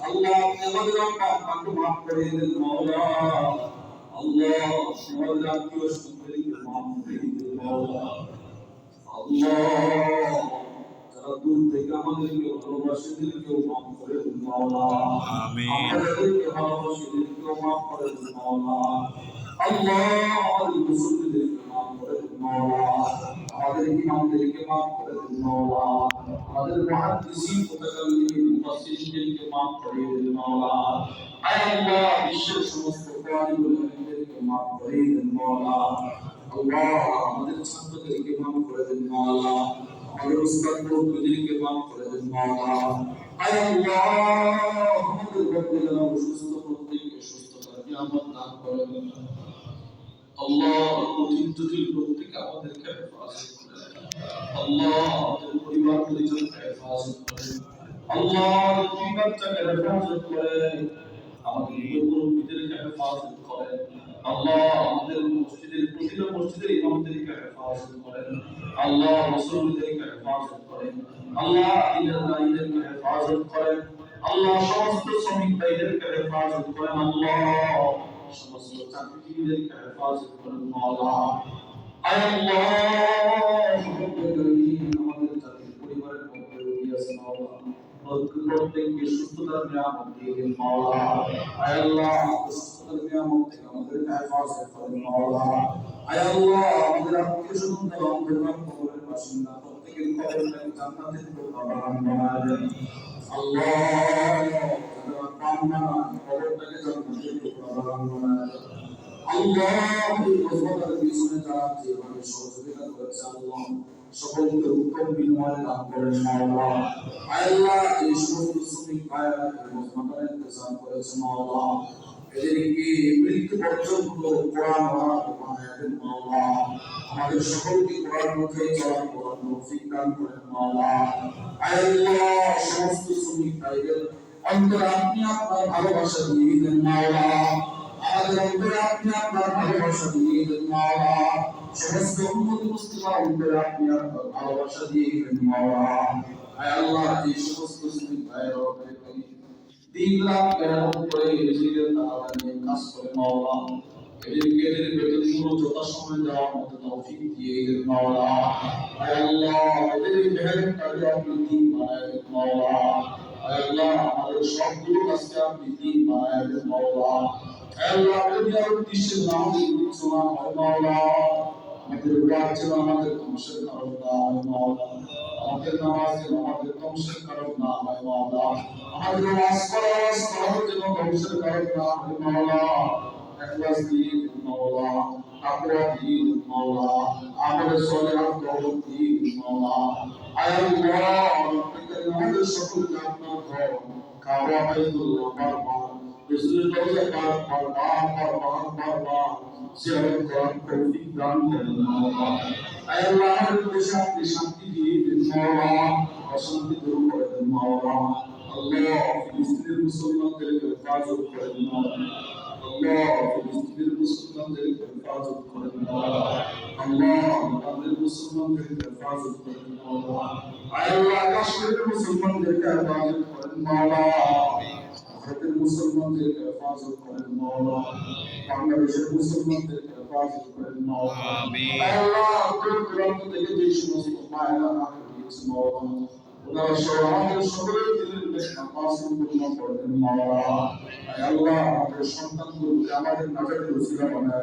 আল্লাহ আপনি আমাদের পাপকে মাফ করে দিন মাওলা। আল্লাহ আমাদের আত্মীয় স্বজনদেরকে মাফ করে দিন মাওলা। আল্লাহ যারা দূর থেকে আমাদেরকে ভালোবাসে দিলকেও মাফ করে দিন মাওলা। আমিন। আমাদেরকে ভালোবাসে দিলকেও মাফ করে দিন মাওলা। আল্লাহ আমাদের মুসলিমদেরকে মাফ করে দিন মাওলা। আমাদের ইমামদেরকে মাফ করে দিন মাওলা। আমাদের মুহাদ্দিসিন মুতাকাল্লিমিন মুফাসসিরিনদেরকে মাফ করে দিন মাওলা। আয় আল্লাহ বিশ্বের সমস্ত কোরআনুল কারীমদেরকে মাফ করে দিন মাওলা। আল্লাহ আমাদের ছাত্রদেরকে মাফ করে দিন মাওলা। আমাদের উস্তাদ মুরব্বিদেরকে মাফ করে দিন মাওলা। আয় আল্লাহ আমাদের রব্বুল অসুস্থ প্রত্যেককে সুস্থতার নিয়ামত দান করেন। আল্লাহ কঠিন জটিল প্রত্যেকে আমাদেরকে হেফাজত করেন। আল্লাহ আমাদের পরিবার পরিজনকে হেফাজত করেন। আল্লাহ দুই বাচ্চাকে হেফাজত করেন। আমাদের মুরব্বিদেরকে হেফাজত করেন। আল্লাহ আমাদের মসজিদের প্রতিটা মসজিদের ইমামদেরকে হেফাজত করেন। আল্লাহ মুসল্লিদেরকে হেফাজত করেন। আল্লাহ দিনের দায়ীদেরকে হেফাজত করেন। আল্লাহ সমস্ত শ্রমিক ভাইদেরকে হেফাজত করেন। আল্লাহ সমস্ত চাকরিজীবীদেরকে হেফাজত করেন মাওলা। আয় আল্লাহ আমাদের জাতির পরিবারের মধ্যে রোগী আছে মাওলা। প্রত্যেককে সুস্থতার নিয়ামত দিয়ে দিন মাওলা। আয় আল্লাহ সুস্থতার নিয়ামত থেকে আমাদেরকে হেফাজত করেন মাওলা। আয় আল্লাহ আমাদের আত্মীয় স্বজন যারা অন্ধকার কবরের বাসিন্দা প্রত্যেকের কবরটাকে জান্নাতের বাগান বানায় দেন। আল্লাহ যারা কামনা কবরটাকে জান্নাতের বাগান বানায় দেন। আল্লাহ এই রহমতের পিছনে যারা যেভাবে সহযোগিতা করেছে আল্লাহ সকলকে উত্তম বিনিময় দান করেন মাওলা। আল্লাহ এই সমস্ত শ্রমিক ভাইয়েরা এই রহমতের ইন্তজাম করেছে মাওলা। এদেরকে মৃত্যু পর্যন্ত কোরআন বানায় দেন মাওলা। আমাদের সকলকে কোরআন অনুযায়ী চলার করার তৌফিক দান করেন মাওলা। আল্লাহ সমস্ত শ্রমিক ভাইদের অন্তরে আপনি আপনার ভালোবাসা দিয়ে দেন মাওলা। আমাদের অন্তরে আপনি আপনার ভালোবাসা দিয়ে দেন মাওলা। সমস্ত উম্মত মুসলিমা অন্তরে আপনি আপনার ভালোবাসা দিয়ে দেন মাওলা। আয় আল্লাহ এই সমস্ত শ্রমিক ভাইয়েরা দিন রাত মেহনত করে নিজেদের তাআলা নিয়ে কাজ করে মাওলা। এদেরকে এদের বেতনগুলো যথাসময়ে দেওয়ার মতো তৌফিক দিয়ে দেন মাওলা। আয় আল্লাহ এদের মেহনতটাকে আপনি দিন বানায় দেন মাওলা। আয় আল্লাহ আমাদের সবগুলো কাজকে আপনি দিন বানায় দেন মাওলা। আল্লাহ দুনিয়ার উদ্দেশ্যে নামাজের উচ্চনা হয় মাওলা। আমাদের ওয়াজ যেন আমাদের ধ্বংসের কারণ না হয় মাওলা। আমাদের নামাজ যেন আমাদের ধ্বংসের কারণ না হয় মাওলা। আমাদের ওয়াজ করা যেন ধ্বংসের কারণ না হয় মাওলা। ইখলাস দিন মাওলা। তাকওয়া দিন মাওলা। আমাদের সলিহাত দৌলত দিন মাওলা। আয় আল্লাহ আমাদের সকলকে আপনার ঘর কাবা বাইতুল্লাহ বারবার রসুলের রওজা পাক বারবার জিয়ারত করার তৌফিক দান করেন মাওলা। আয় আল্লাহ আমাদের দেশে আপনি শান্তি দিয়ে দিন মাওলা। অশান্তি দূর করে দেন মাওলা। আল্লাহ ফিলিস্তিনের মুসলমানদেরকে হেফাজত করেন মাওলা। আল্লাহ ফিলিস্তিনের মুসলমানদেরকে হেফাজত করেন মাওলা। আল্লাহ আমাদের মুসলমানদেরকে হেফাজত করেন মাওলা। আয় আল্লাহ কাশ্মীরের মুসলমানদেরকে হেফাজত করেন মাওলা। ভারতের মুসলমানদেরকে হেফাজত করেন মাওলা। বাংলাদেশের মুসলমানদেরকে হেফাজত করেন মাওলা। আমিন। আল্লাহ দূর দূরান্ত থেকে যে সমস্ত মায়েরা দিয়েছে মাওলা ওনারা সব আমাদের সকলের দিলের নেশা মাসুম পূর্ণ করে দেন মাওলা। আল্লাহ আমাদের সন্তানগুলোকে আমাদের নাজাতের ওসিলা বানায়